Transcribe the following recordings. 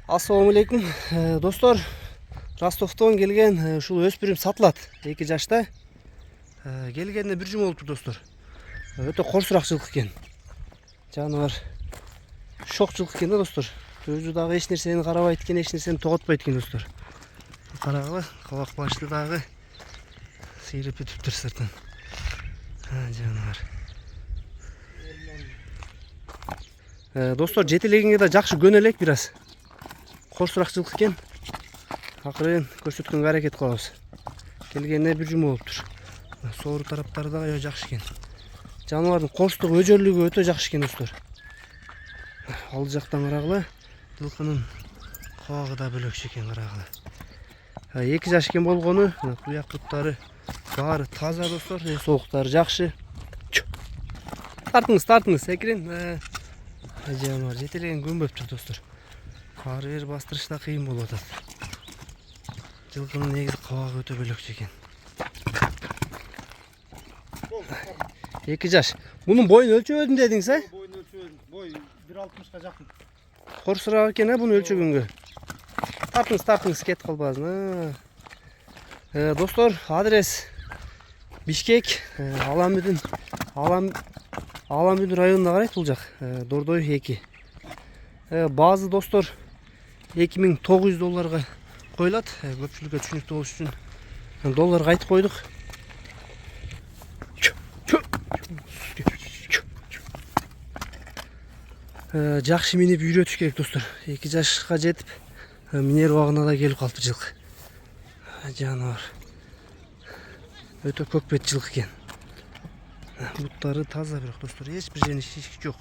Assalamu alaikum dostlar. Rостовтон келген ушул өспүрүм сатылат. 2 жашта. Келгенине 1 жыл болуптур достор. Өтө корсураак жылкы экен. Жаныбар шок жылкы экен да достор. Өзү дагы эч нерсени карабайт экен, эч нерсени тоготпойт экен достор. Карагыла, кабак башты дагы сейрип бүтүптүр сыртын. Жаныбар. Достор, жетелегенге да жакшы көнө элек бир аз. Корсураак жылкы экен. Акырын көрсөткөнгө аракет кылабыз. Келгенине 1 жыл болуптур. Соору тараптары да аябай жакшы экен. Жаныбардын корстук өжөрлүгү өтө жакшы экен достор. Ал жактан карагыла, жылкынын кабагы да бөлөкчө экен карагыла. 2 жаш экен болгону, туяк буттары баары таза достор, сооктары жакшы. Тартыңыз, секирин. Жаныбар жетелеген көнбөптүр достор. Ары бери бастырышта кыйын болуп атат. Жылкынын негизи кабагы өтө бөлөкчө экен. 2 жаш. Мунун боюн өлчөбөдүм дедиңиз, а? Boyunu ölçüyorum. Boy 1.60'a жақын. Корсураак экен, буну өлчөгөнгө. Тартыңыз, кетип калбасын. Достор, адрес Бишкек, Аламбүдүн районуна карайт бул жак. Дордой 2. Базы достор $2900 коюлат. Көпчүлүккө түшүнүктүү болуш үчүн долларга айтып койдук. Жакшы минип үйрөтүш керек достор. 2 жашка жетип минер убагына да келип калыптыр жылкы. Жаныбар өтө көк бет жылкы экен. Буттары таза бирок достор, эч бир жеринде шишик жок.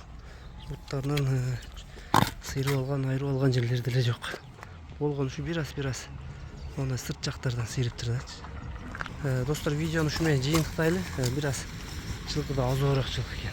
Буттарынан сыйрып алган, айырып алган жерлери деле жок. Болгон ушу бир аз мына сырт жактардан сыйрыптыр да. Достор, видеону ушу менен жыйынтыктайлы. Бир аз жылкы да азыраак жылкы экен.